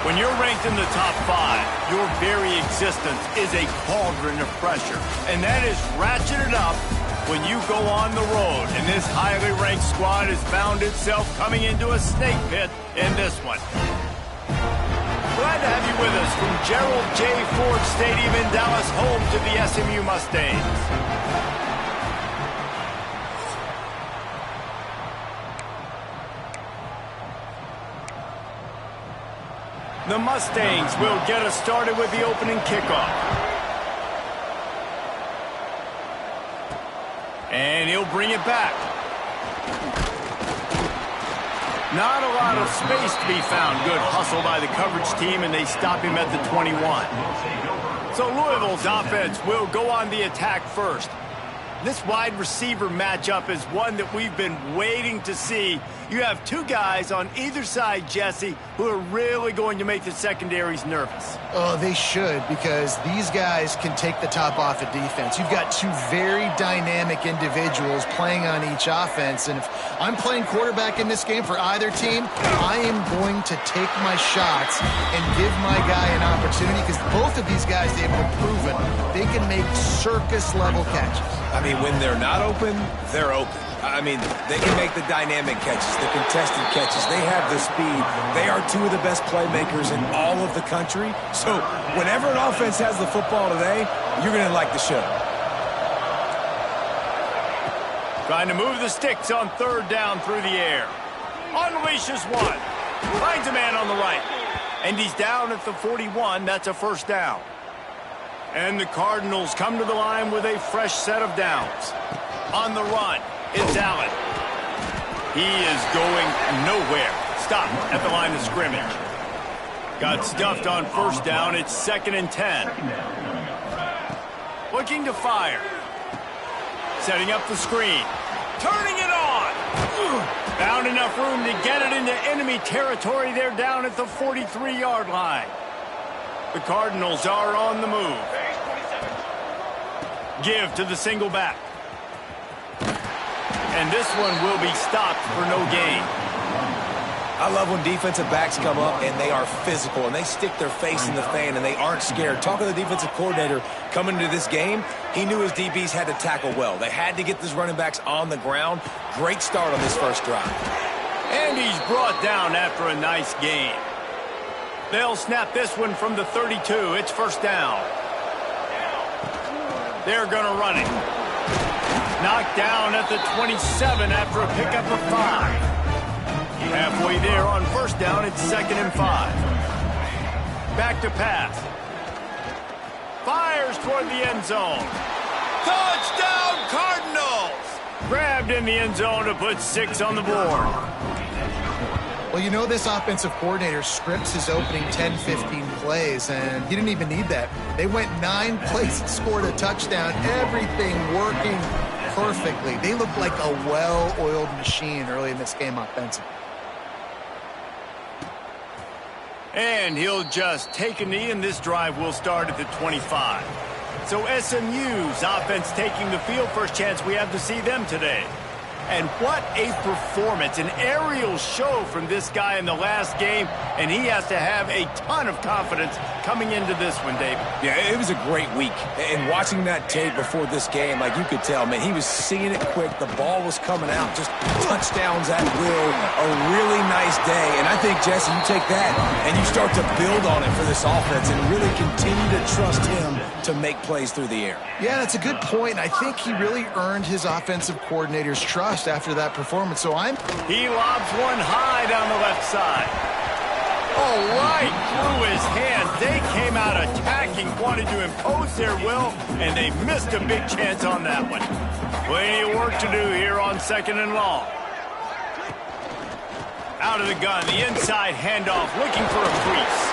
When you're ranked in the top 5, your very existence is a cauldron of pressure. And that is ratcheted up when you go on the road. And this highly ranked squad has found itself coming into a snake pit in this one. Glad to have you with us from Gerald J. Ford Stadium in Dallas, home to the SMU Mustangs. The Mustangs will get us started with the opening kickoff. And he'll bring it back. Not a lot of space to be found. Good hustle by the coverage team, and they stop him at the 21. So Louisville's offense will go on the attack first. This wide receiver matchup is one that we've been waiting to see. You have two guys on either side, Jesse, who are really going to make the secondaries nervous. Oh, they should, because these guys can take the top off of defense. You've got two very dynamic individuals playing on each offense, and if I'm playing quarterback in this game for either team, I am going to take my shots and give my guy an opportunity, because both of these guys, they've been proven they can make circus-level catches. I mean, when they're not open, they're open. I mean, they can make the dynamic catches, the contested catches. They have the speed. They are two of the best playmakers in all of the country. So whenever an offense has the football today, you're going to like the show. Trying to move the sticks on third down through the air. Unleashes one. Finds a man on the right. And he's down at the 41. That's a first down. And the Cardinals come to the line with a fresh set of downs. On the run, it's Allen. He is going nowhere. Stop at the line of scrimmage. Got stuffed on first down. It's 2nd and 10. Looking to fire. Setting up the screen. Turning it on. Found enough room to get it into enemy territory. They're down at the 43-yard line. The Cardinals are on the move. Give to the single back. And this one will be stopped for no gain. I love when defensive backs come up and they are physical and they stick their face in the fan and they aren't scared. Talking to the defensive coordinator coming into this game, he knew his DBs had to tackle well. They had to get these running backs on the ground. Great start on this first drive. And he's brought down after a nice gain. They'll snap this one from the 32. It's first down. They're going to run it. Knocked down at the 27 after a pickup of 5. Halfway there on first down, it's 2nd and 5. Back to pass. Fires toward the end zone. Touchdown, Cardinals! Grabbed in the end zone to put 6 on the board. Well, you know, this offensive coordinator scripts his opening 10-15 plays, and he didn't even need that. They went 9 plays and scored a touchdown, everything working perfectly. They looked like a well-oiled machine early in this game offensively. And he'll just take a knee, and this drive will start at the 25. So SMU's offense taking the field. First chance we have to see them today. And what a performance, an aerial show from this guy in the last game, and he has to have a ton of confidence coming into this one, David. Yeah, it was a great week. And watching that tape before this game, like you could tell, man, he was seeing it quick. The ball was coming out, just touchdowns at will. A really nice day. And I think, Jesse, you take that and you start to build on it for this offense and really continue to trust him to make plays through the air. Yeah, that's a good point. I think he really earned his offensive coordinator's trust after that performance. So He lobs one high down the left side. Oh, right through his hands. They came out attacking, wanted to impose their will, and they missed a big chance on that one. Plenty of work to do here on 2nd and long. Out of the gun, the inside handoff, looking for a crease.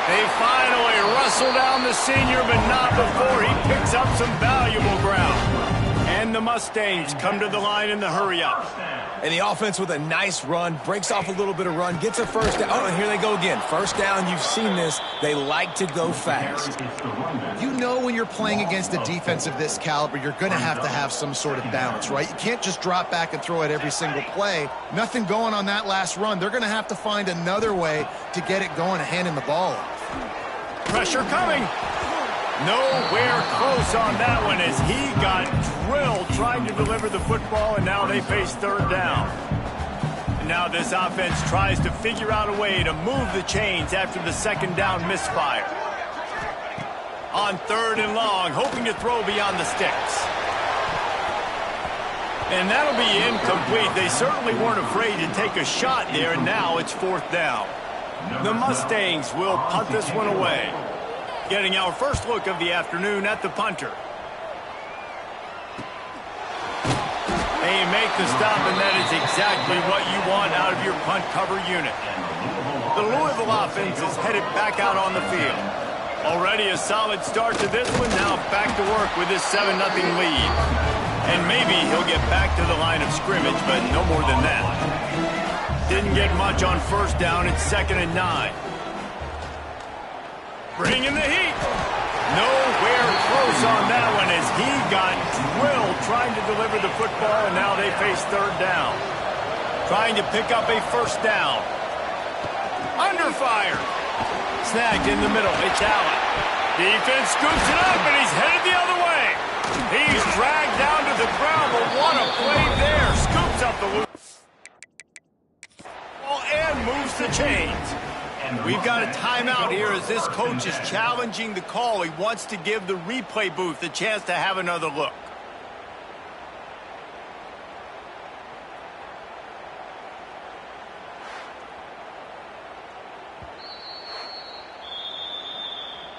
They finally wrestle down the senior, but not before he picks up some valuable ground. And And the Mustangs come to the line in the hurry-up. And the offense with a nice run, breaks off a little bit of run, gets a first down. Oh, and here they go again. First down, you've seen this. They like to go fast. You know when you're playing against a defense of this caliber, you're going to have some sort of balance, right? You can't just drop back and throw it every single play. Nothing going on that last run. They're going to have to find another way to get it going and hand him the ball off. Pressure coming. Nowhere close on that one as he got drilled trying to deliver the football, and now they face third down. And now this offense tries to figure out a way to move the chains after the second down misfire. On third and long, hoping to throw beyond the sticks. And that'll be incomplete. They certainly weren't afraid to take a shot there, and now it's fourth down. The Mustangs will punt this one away. Getting our first look of the afternoon at the punter. They make the stop, and that is exactly what you want out of your punt cover unit. The Louisville offense is headed back out on the field. Already a solid start to this one, now back to work with this 7-0 lead. And maybe he'll get back to the line of scrimmage, but no more than that. Didn't get much on first down, it's 2nd and 9. Bringing the heat. Nowhere close on that one as he got drilled trying to deliver the football, and now they face third down. Trying to pick up a first down. Under fire. Snagged in the middle. It's Allen. Defense scoops it up, and he's headed the other way. He's dragged down to the ground, but what a play there. Scoops up the loop and moves the chains. We've got a timeout here as this coach is challenging the call. He wants to give the replay booth a chance to have another look.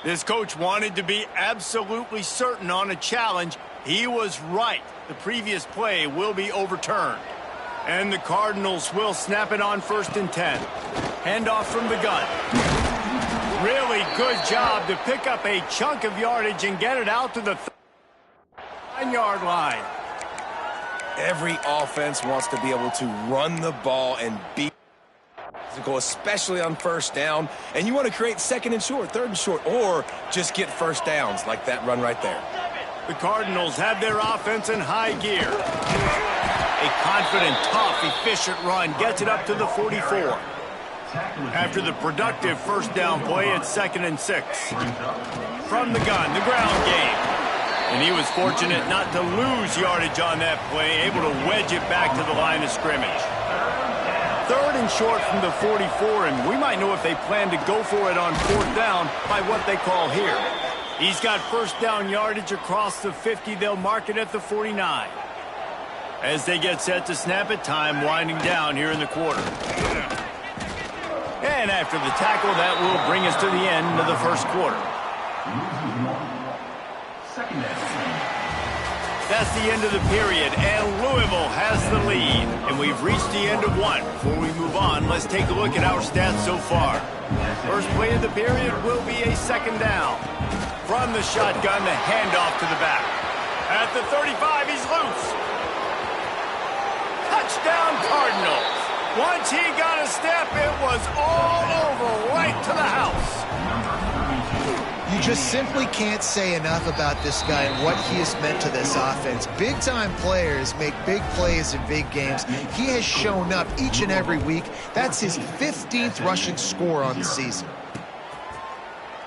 This coach wanted to be absolutely certain on a challenge. He was right. The previous play will be overturned. And the Cardinals will snap it on 1st and 10. Handoff from the gun. Really good job to pick up a chunk of yardage and get it out to the 9-yard line. Every offense wants to be able to run the ball and be physical, especially on first down. And you want to create 2nd and short, 3rd and short, or just get first downs like that run right there. The Cardinals have their offense in high gear. A confident, tough, efficient run gets it up to the 44. After the productive first down play, it's 2nd and 6. From the gun, the ground game. And he was fortunate not to lose yardage on that play, able to wedge it back to the line of scrimmage. 3rd and short from the 44, and we might know if they plan to go for it on 4th down by what they call here. He's got first down yardage across the 50. They'll mark it at the 49. As they get set to snap it, time winding down here in the quarter. And after the tackle, that will bring us to the end of the first quarter. That's the end of the period, and Louisville has the lead. And we've reached the end of one. Before we move on, let's take a look at our stats so far. First play of the period will be a 2nd down. From the shotgun, the handoff to the back. At the 35, he's loose. Touchdown Cardinals. Once he got a step, it was all over right to the house. You just simply can't say enough about this guy and what he has meant to this offense. Big-time players make big plays in big games. He has shown up each and every week. That's his 15th rushing score on the season.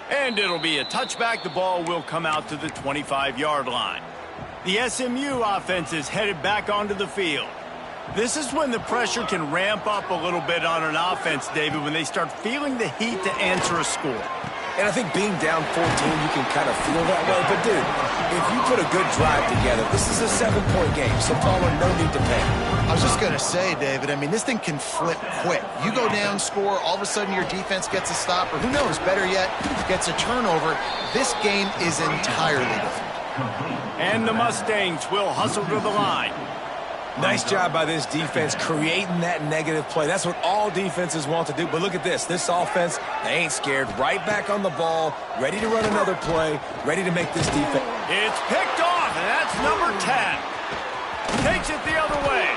And it'll be a touchback. The ball will come out to the 25-yard line. The SMU offense is headed back onto the field. This is when the pressure can ramp up a little bit on an offense, David, when they start feeling the heat to answer a score. And I think being down 14, you can kind of feel that way. But, dude, if you put a good drive together, this is a 7-point game, so Palmer, no need to panic. I was just going to say, David, I mean, this thing can flip quick. You go down, score, all of a sudden your defense gets a stop, or who knows, better yet, gets a turnover. This game is entirely different. And the Mustangs will hustle to the line. Nice job by this defense creating that negative play. That's what all defenses want to do. But look at this. This offense, they ain't scared. Right back on the ball, ready to run another play, ready to make this defense. It's picked off, and that's number 10. Takes it the other way.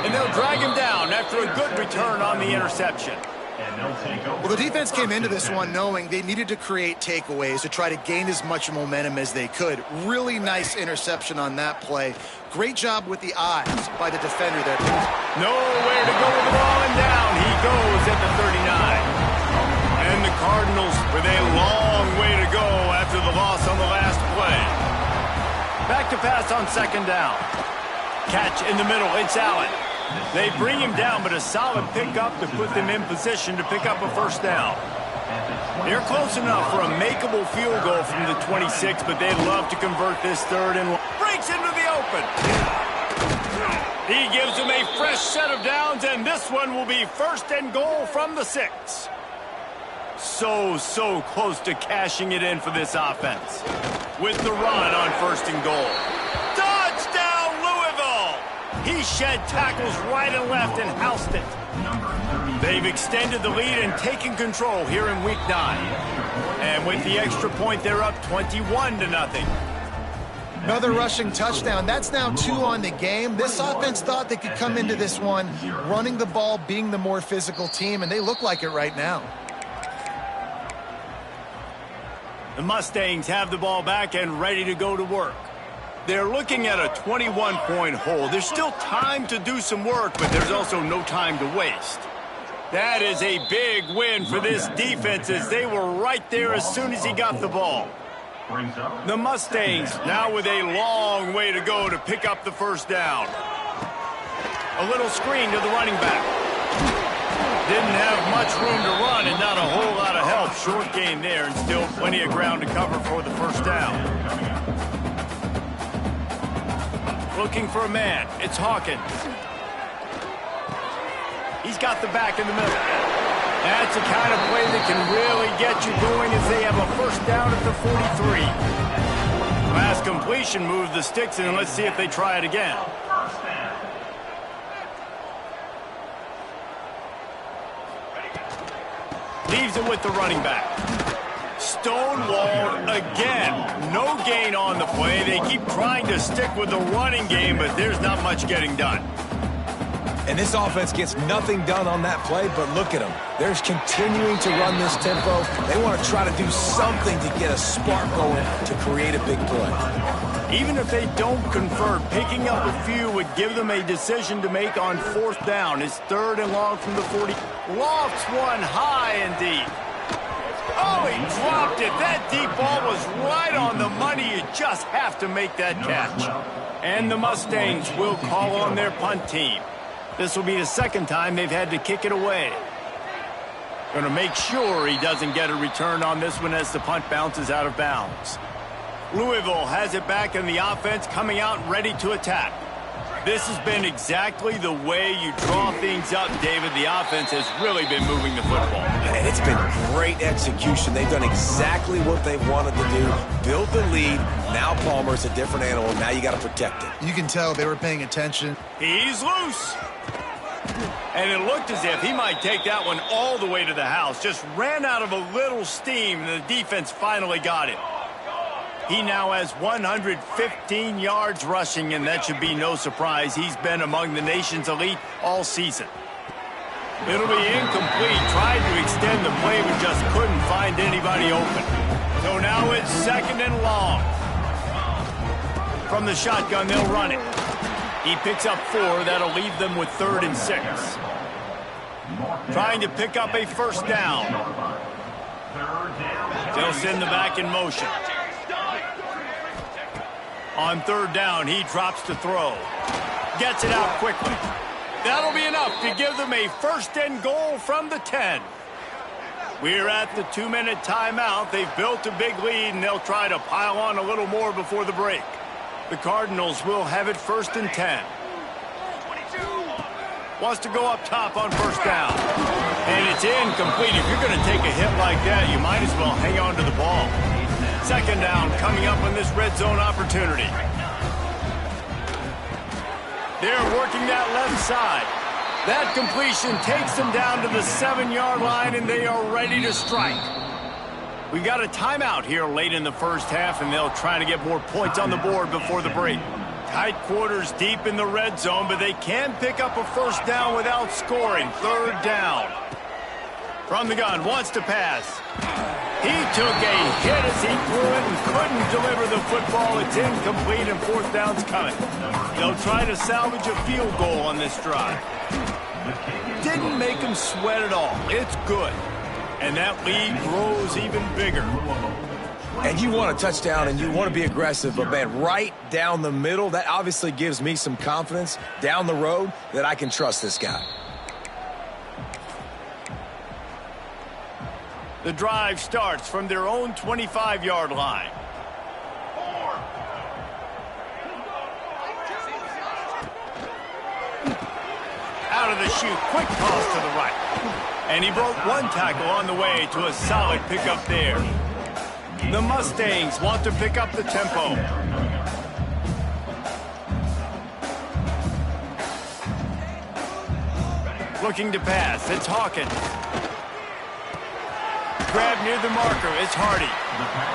And they'll drag him down after a good return on the interception. Well, the defense came into this one knowing they needed to create takeaways to try to gain as much momentum as they could. Really nice interception on that play. Great job with the eyes by the defender there. Nowhere to go with the ball, and down he goes at the 39. And the Cardinals with a long way to go after the loss on the last play. Back to pass on second down. Catch in the middle, it's Allen. They bring him down, but a solid pickup to put them in position to pick up a first down. They're close enough for a makeable field goal from the 26, but they'd love to convert this third and breaks into the open. He gives them a fresh set of downs, and this one will be first and goal from the 6. So close to cashing it in for this offense. With the run on first and goal. Touchdown, Louisville! He shed tackles right and left and housed it. They've extended the lead and taken control here in Week 9. And with the extra point, they're up 21-0. Another rushing touchdown. That's now 2 on the game. This offense thought they could come into this one running the ball, being the more physical team, and they look like it right now. The Mustangs have the ball back and ready to go to work. They're looking at a 21-point hole. There's still time to do some work, but there's also no time to waste. That is a big win for this defense as they were right there as soon as he got the ball. The Mustangs now with a long way to go to pick up the first down. A little screen to the running back. Didn't have much room to run and not a whole lot of help. Short gain there and still plenty of ground to cover for the first down. Looking for a man. It's Hawkins. He's got the back in the middle. That's the kind of play that can really get you going as they have a first down at the 43. Last completion moved the sticks, and let's see if they try it again. Leaves it with the running back. Stonewalled again. No gain on the play. They keep trying to stick with the running game, but there's not much getting done. And this offense gets nothing done on that play, but look at them. They're continuing to run this tempo. They want to try to do something to get a spark going to create a big play. Even if they don't convert, picking up a few would give them a decision to make on fourth down. It's third and long from the 40. Lofts one high and deep. Oh, he dropped it. That deep ball was right on the money. You just have to make that catch. And the Mustangs will call on their punt team. This will be the second time they've had to kick it away. Going to make sure he doesn't get a return on this one as the punt bounces out of bounds. Louisville has it back in the offense, coming out ready to attack. This has been exactly the way you draw things up, David. The offense has really been moving the football. And it's been great execution. They've done exactly what they wanted to do. Build the lead. Now Palmer's a different animal. Now you got to protect it. You can tell they were paying attention. He's loose. And it looked as if he might take that one all the way to the house. Just ran out of a little steam, and the defense finally got it. He now has 115 yards rushing, and that should be no surprise. He's been among the nation's elite all season. It'll be incomplete. Tried to extend the play, but just couldn't find anybody open. So now it's second and long. From the shotgun, they'll run it. He picks up 4. That'll leave them with 3rd and 6. Trying to pick up a first down. They'll send the back in motion. On 3rd down, he drops to throw. Gets it out quickly. That'll be enough to give them a first and goal from the 10. We're at the 2-minute timeout. They've built a big lead, and they'll try to pile on a little more before the break. The Cardinals will have it 1st and 10. Wants to go up top on first down. And it's incomplete. If you're going to take a hit like that, you might as well hang on to the ball. Second down coming up on this red zone opportunity. They're working that left side. That completion takes them down to the 7-yard line, and they are ready to strike. We've got a timeout here late in the first half, and they'll try to get more points on the board before the break. Tight quarters deep in the red zone, but they can pick up a first down without scoring. Third down. From the gun, wants to pass. He took a hit as he threw it and couldn't deliver the football. It's incomplete and fourth down's coming. They'll try to salvage a field goal on this drive. Didn't make him sweat at all. It's good. And that lead grows even bigger. And you want a touchdown and you want to be aggressive, but man, right down the middle, that obviously gives me some confidence down the road that I can trust this guy. The drive starts from their own 25-yard line. Out of the chute, quick toss to the right. And he broke one tackle on the way to a solid pickup there. The Mustangs want to pick up the tempo. Looking to pass, it's Hawkins. Grab near the marker, it's Hardy.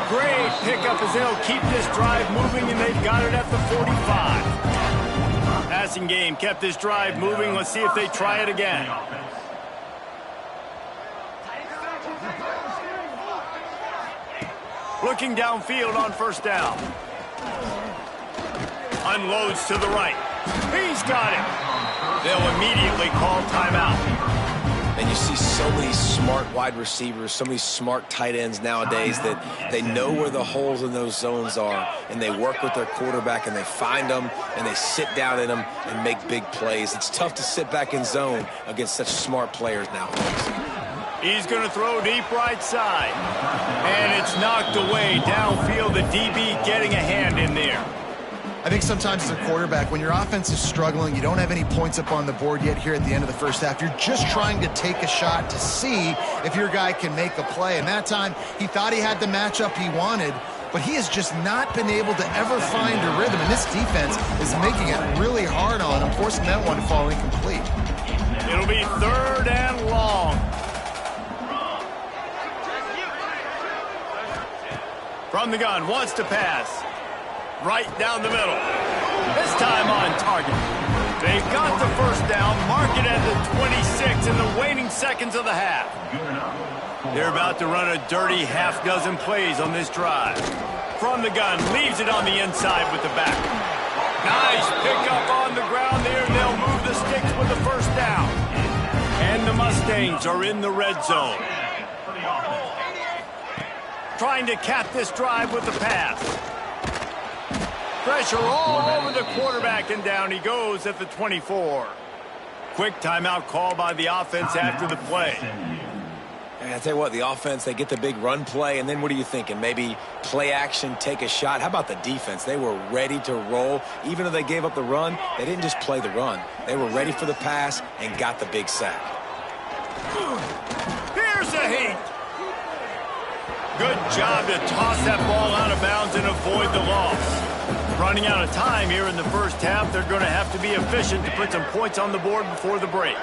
Great pickup as they'll keep this drive moving, and they've got it at the 45. Passing game kept this drive moving. Let's see if they try it again. Looking downfield on first down. Unloads to the right. He's got it. They'll immediately call timeout. And you see so many smart wide receivers, so many smart tight ends nowadays that they know where the holes in those zones are, and they work with their quarterback, and they find them, and they sit down in them and make big plays. It's tough to sit back in zone against such smart players nowadays. He's going to throw deep right side. And it's knocked away downfield. The DB getting a hand in there. I think sometimes as a quarterback, when your offense is struggling, you don't have any points up on the board yet here at the end of the first half. You're just trying to take a shot to see if your guy can make a play. And that time, he thought he had the matchup he wanted, but he has just not been able to ever find a rhythm. And this defense is making it really hard on him, forcing that one to fall incomplete. It'll be third and long. From the gun, wants to pass. Right down the middle. This time on target. They've got the first down, mark it at the 26 in the waning seconds of the half. They're about to run a dirty half-dozen plays on this drive. From the gun, leaves it on the inside with the back. Nice pickup on the ground there. They'll move the sticks with the first down. And the Mustangs are in the red zone. Trying to cap this drive with the pass. Pressure all over the quarterback, and down he goes at the 24. Quick timeout call by the offense after the play. And I tell you what, the offense, they get the big run play, and then what are you thinking? Maybe play action, take a shot. How about the defense? They were ready to roll. Even though they gave up the run, they didn't just play the run. They were ready for the pass and got the big sack. Here's a heat. Good job to toss that ball out of bounds and avoid the loss. Running out of time here in the first half, they're going to have to be efficient to put some points on the board before the break.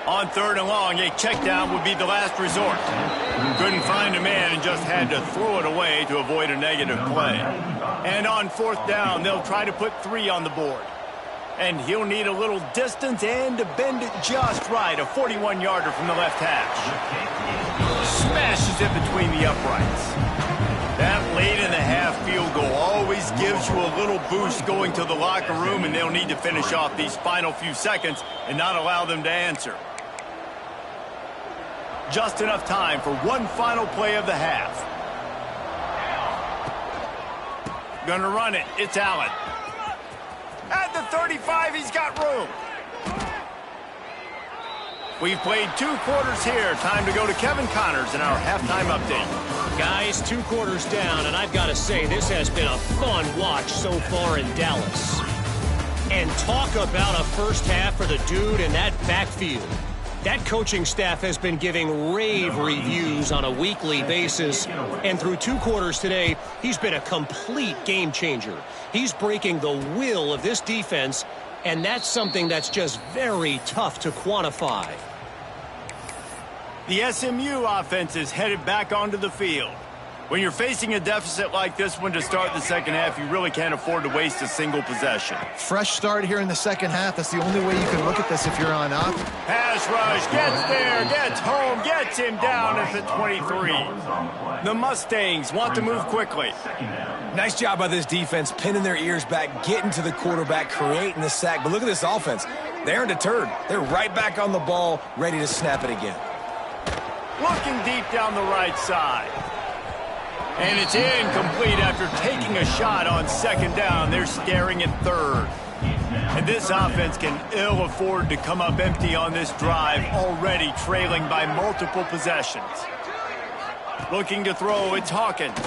On third and long, a check down would be the last resort. Couldn't find a man and just had to throw it away to avoid a negative play. And on fourth down, they'll try to put 3 on the board. And he'll need a little distance and to bend it just right. A 41-yarder from the left hash. Smashes it between the uprights. That late in the half field goal always gives you a little boost going to the locker room, and they'll need to finish off these final few seconds and not allow them to answer. Just enough time for one final play of the half. Gonna run it. It's Allen. At the 35, he's got room. We've played 2 quarters here. Time to go to Kevin Connors in our halftime update. Guys, 2 quarters down, and I've got to say, this has been a fun watch so far in Dallas. And talk about a first half for the dude in that backfield. That coaching staff has been giving rave reviews on a weekly basis. And through 2 quarters today, he's been a complete game changer. He's breaking the will of this defense, and that's something that's just very tough to quantify. The SMU offense is headed back onto the field. When you're facing a deficit like this one to start the second half, you really can't afford to waste a single possession. Fresh start here in the second half. That's the only way you can look at this if you're on up. Pass rush, gets there, gets home, gets him down at the 23. The Mustangs want to move quickly. Nice job by this defense, pinning their ears back, getting to the quarterback, creating the sack. But look at this offense. They aren't deterred. They're right back on the ball, ready to snap it again. Looking deep down the right side. And it's incomplete after taking a shot on second down. They're staring at third. And this offense can ill afford to come up empty on this drive, already trailing by multiple possessions. Looking to throw, it's Hawkins.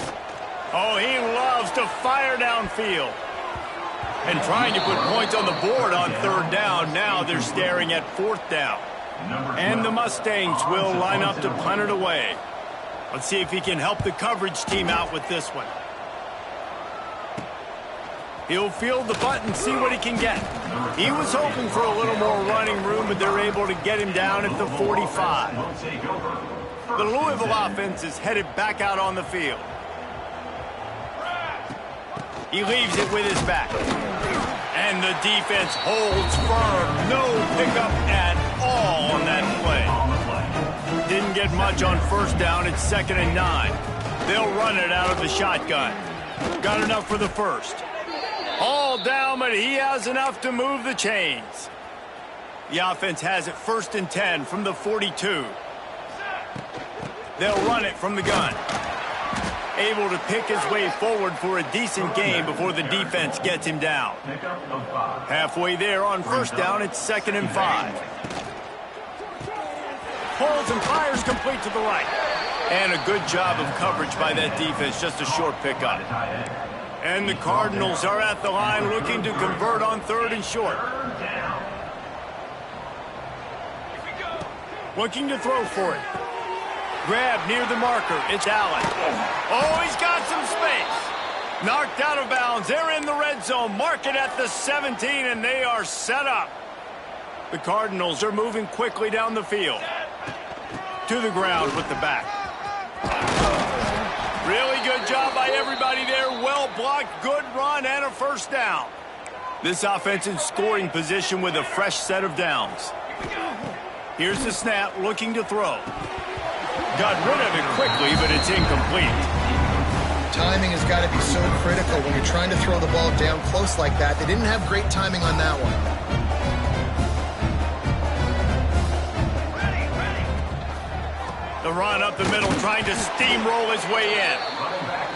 Oh, he loves to fire downfield. And trying to put points on the board on third down. Now they're staring at fourth down. And the Mustangs will line up to punt it away. Let's see if he can help the coverage team out with this one. He'll field the bunt and see what he can get. He was hoping for a little more running room, but they're able to get him down at the 45. The Louisville offense is headed back out on the field. He leaves it with his back. And the defense holds firm. No pickup at all on that play. Didn't get much on first down. It's 2nd and 9. They'll run it out of the shotgun. Got enough for the first. All down, but he has enough to move the chains. The offense has it 1st and 10 from the 42. They'll run it from the gun. Able to pick his way forward for a decent gain before the defense gets him down. Halfway there on first down, it's 2nd and 5. Pulls and fires complete to the right. And a good job of coverage by that defense, just a short pickup. And the Cardinals are at the line looking to convert on 3rd and short. Looking to throw for it. Grab near the marker. It's Allen. Oh, he's got some space. Knocked out of bounds. They're in the red zone. Mark it at the 17, and they are set up. The Cardinals are moving quickly down the field. To the ground with the back. Really good job by everybody there. Well blocked, good run, and a first down. This offense in scoring position with a fresh set of downs. Here's the snap, looking to throw. Got rid of it quickly, but it's incomplete. Timing has got to be so critical when you're trying to throw the ball down close like that. They didn't have great timing on that one. The run up the middle, trying to steamroll his way in.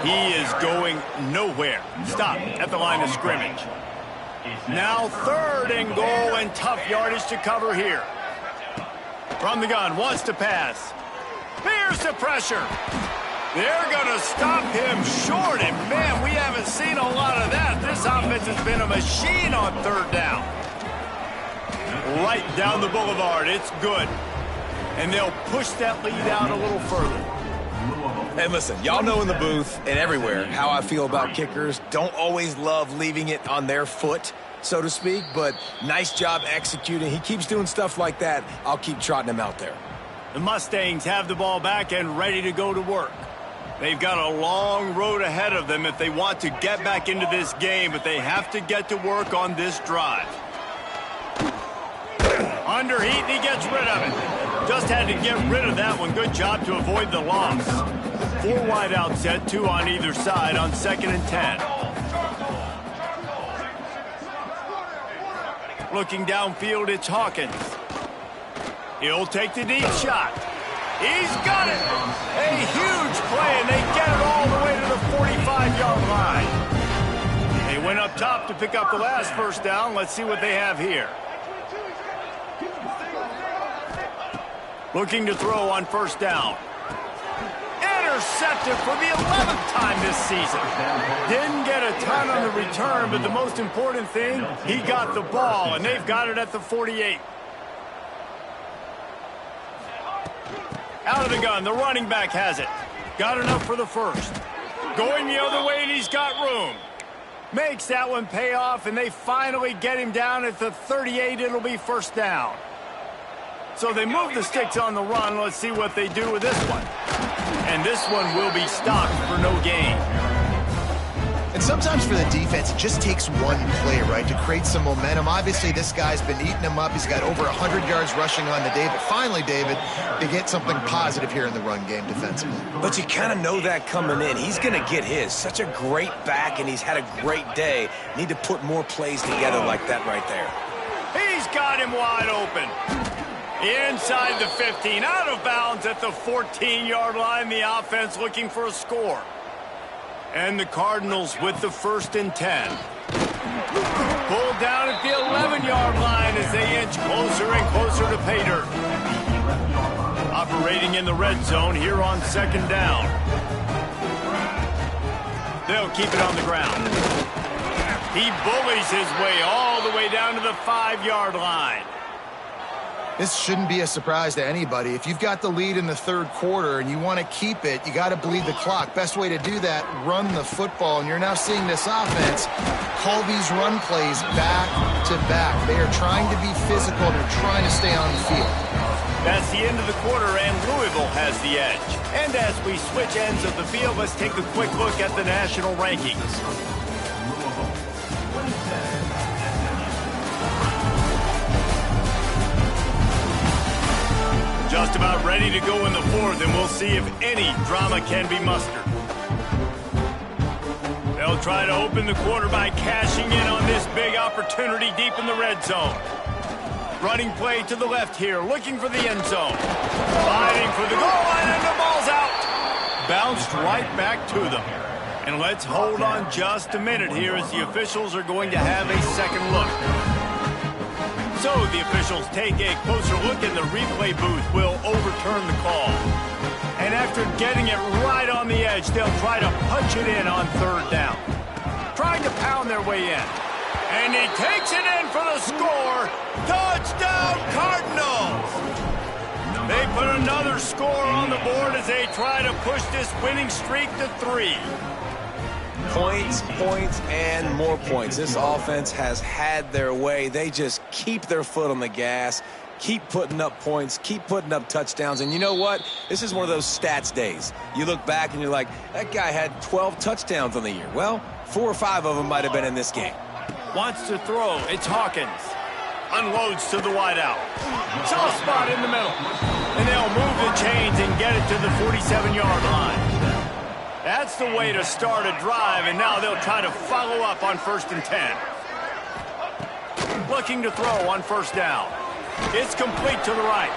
He is going nowhere. Stop at the line of scrimmage. Now 3rd and goal, and tough yardage to cover here. From the gun, wants to pass. Here's the pressure. They're going to stop him short, and man, we haven't seen a lot of that. This offense has been a machine on 3rd down. Right down the boulevard, it's good. And they'll push that lead out a little further. And listen, y'all know in the booth and everywhere how I feel about kickers. Don't always love leaving it on their foot, so to speak, but nice job executing. He keeps doing stuff like that. I'll keep trotting him out there. The Mustangs have the ball back and ready to go to work. They've got a long road ahead of them if they want to get back into this game, but they have to get to work on this drive. Under heat, and he gets rid of it. Just had to get rid of that one. Good job to avoid the loss. 4 wide out set, 2 on either side on 2nd and 10. Looking downfield, it's Hawkins. He'll take the deep shot. He's got it. A huge play, and they get it all the way to the 45-yard line. They went up top to pick up the last first down. Let's see what they have here. Looking to throw on first down. Intercepted for the 11th time this season. Didn't get a ton on the return, but the most important thing, he got the ball, and they've got it at the 48. Out of the gun, the running back has it. Got enough for the first. Going the other way, and he's got room. Makes that one pay off, and they finally get him down at the 38. It'll be first down. So they move the sticks on the run. Let's see what they do with this one. And this one will be stopped for no gain. And sometimes for the defense, it just takes one play, right, to create some momentum. Obviously, this guy's been eating them up. He's got over 100 yards rushing on the day. But finally, David, they get something positive here in the run game defensively. But you kind of know that coming in. He's going to get his. Such a great back, and he's had a great day. Need to put more plays together like that right there. He's got him wide open. Inside the 15, out of bounds at the 14-yard line. The offense looking for a score. And the Cardinals with the 1st and 10. Pulled down at the 11-yard line as they inch closer and closer to pay dirt. Operating in the red zone here on 2nd down. They'll keep it on the ground. He bullies his way all the way down to the 5-yard line. This shouldn't be a surprise to anybody. If you've got the lead in the 3rd quarter and you want to keep it, you got to bleed the clock. Best way to do that, run the football. And you're now seeing this offense call these run plays back to back. They are trying to be physical. They're trying to stay on the field. That's the end of the quarter, and Louisville has the edge. And as we switch ends of the field, let's take a quick look at the national rankings. Just about ready to go in the 4th, and we'll see if any drama can be mustered. They'll try to open the quarter by cashing in on this big opportunity deep in the red zone. Running play to the left here, looking for the end zone. Fighting for the goal line, and the ball's out. Bounced right back to them. And let's hold on just a minute here as the officials are going to have a second look. So the officials take a closer look, and the replay booth will overturn the call. And after getting it right on the edge, they'll try to punch it in on 3rd down. Trying to pound their way in. And he takes it in for the score. Touchdown, Cardinals! They put another score on the board as they try to push this winning streak to 3. Points, points, and more points. This offense has had their way. They just keep their foot on the gas, keep putting up points, keep putting up touchdowns. And you know what? This is one of those stats days. You look back and you're like, that guy had 12 touchdowns on the year. Well, 4 or 5 of them might have been in this game. Wants to throw. It's Hawkins. Unloads to the wideout. Soft spot in the middle. And they'll move the chains and get it to the 47-yard line. That's the way to start a drive, and now they'll try to follow up on 1st and 10. Looking to throw on 1st down. It's complete to the right.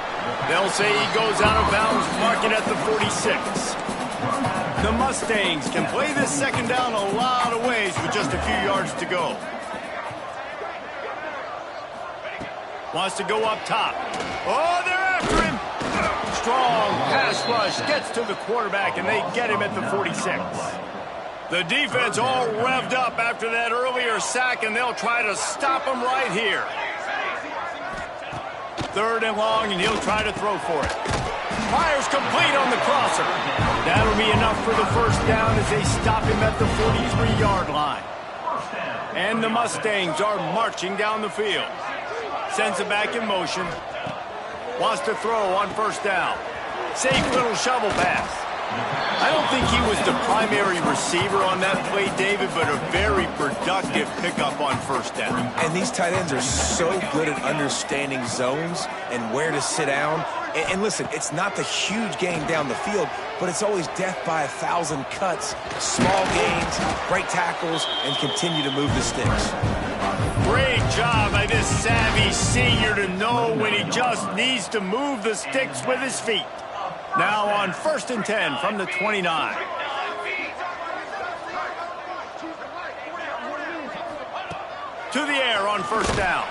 They'll say he goes out of bounds, marking at the 46. The Mustangs can play this 2nd down a lot of ways with just a few yards to go. Wants to go up top. Oh, they're after him. Strong pass rush gets to the quarterback, and they get him at the 46. The defense all revved up after that earlier sack, and they'll try to stop him right here. 3rd and long, and he'll try to throw for it. Fires complete on the crosser. That'll be enough for the 1st down as they stop him at the 43-yard line. And the Mustangs are marching down the field. Sends it back in motion. Wants to throw on 1st down. Safe little shovel pass. I don't think he was the primary receiver on that play, David, but a very productive pickup on 1st down. And these tight ends are so good at understanding zones and where to sit down. And listen, it's not the huge game down the field, but it's always death by 1,000 cuts, small gains, great tackles, and continue to move the sticks. Great job by this savvy senior to know when he just needs to move the sticks with his feet. Now on 1st and 10 from the 29. To the air on 1st down.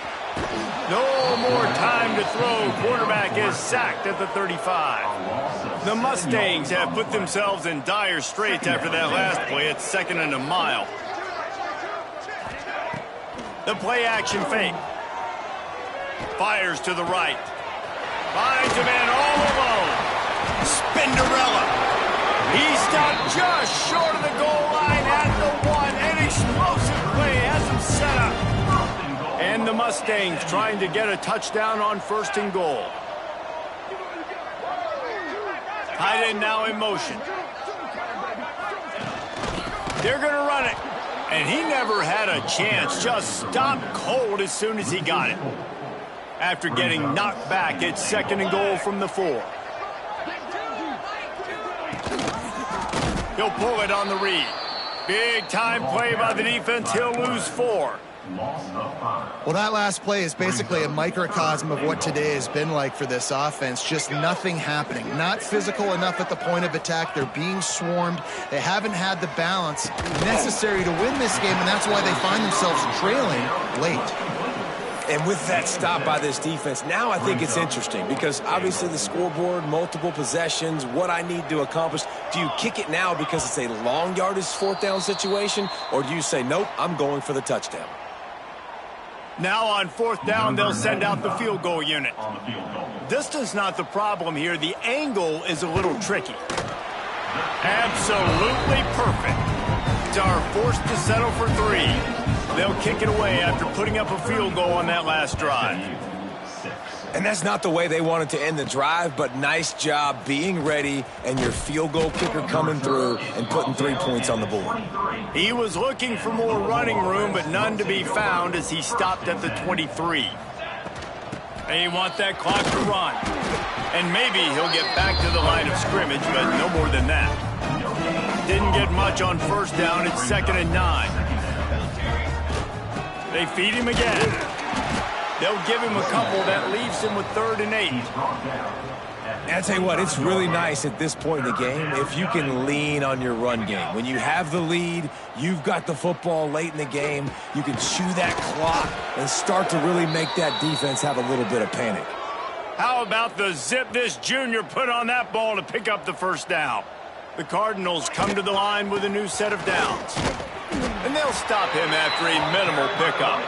No more time to throw. Quarterback is sacked at the 35. The Mustangs have put themselves in dire straits after that last play. It's 2nd and a mile. The play action fake. Fires to the right. Finds a man all alone. Spinderella. He stopped just short of the goal line at the 1. An explosive play has him set up. And the Mustangs trying to get a touchdown on 1st and goal. Tight end now in motion. They're going to run it. And he never had a chance. Just stopped cold as soon as he got it. After getting knocked back, it's 2nd and goal from the 4. He'll pull it on the read. Big time play by the defense. He'll lose 4. Well, that last play is basically a microcosm of what today has been like for this offense. Just nothing happening. Not physical enough at the point of attack. They're being swarmed. They haven't had the balance necessary to win this game, and that's why they find themselves trailing late. And with that stop by this defense, now I think it's interesting because obviously the scoreboard, multiple possessions, what I need to accomplish. Do you kick it now because it's a long yardage 4th down situation, or do you say, nope, I'm going for the touchdown? Now on 4th down, they'll send out the field goal unit. Distance not the problem here. The angle is a little tricky. Absolutely perfect. Are forced to settle for 3. They'll kick it away after putting up a field goal on that last drive. And that's not the way they wanted to end the drive, but nice job being ready and your field goal kicker coming through and putting 3 points on the board. He was looking for more running room, but none to be found as he stopped at the 23. They want that clock to run. And maybe he'll get back to the line of scrimmage, but no more than that. Didn't get much on 1st down. It's 2nd and 9. They feed him again. They'll give him a couple. That leaves him with 3rd and 8. And I tell you what, it's really nice at this point in the game if you can lean on your run game. When you have the lead, you've got the football late in the game, you can chew that clock and start to really make that defense have a little bit of panic. How about the zip this junior put on that ball to pick up the 1st down? The Cardinals come to the line with a new set of downs. And they'll stop him after a minimal pickup.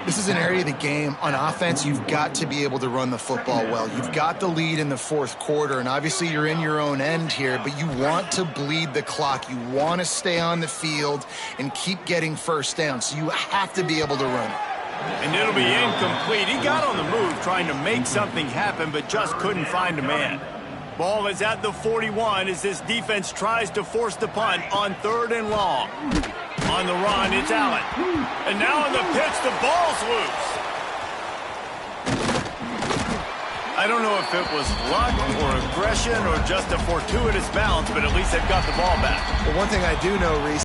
This is an area of the game. On offense, you've got to be able to run the football well. You've got the lead in the 4th quarter, and obviously you're in your own end here, but you want to bleed the clock. You want to stay on the field and keep getting 1st down, so you have to be able to run it. And it'll be incomplete. He got on the move trying to make something happen, but just couldn't find a man. Ball is at the 41 as this defense tries to force the punt on 3rd and long. On the run, it's Allen. And now on the pitch, the ball's loose. I don't know if it was luck or aggression or just a fortuitous bounce, but at least they've got the ball back. But one thing I do know, Reese,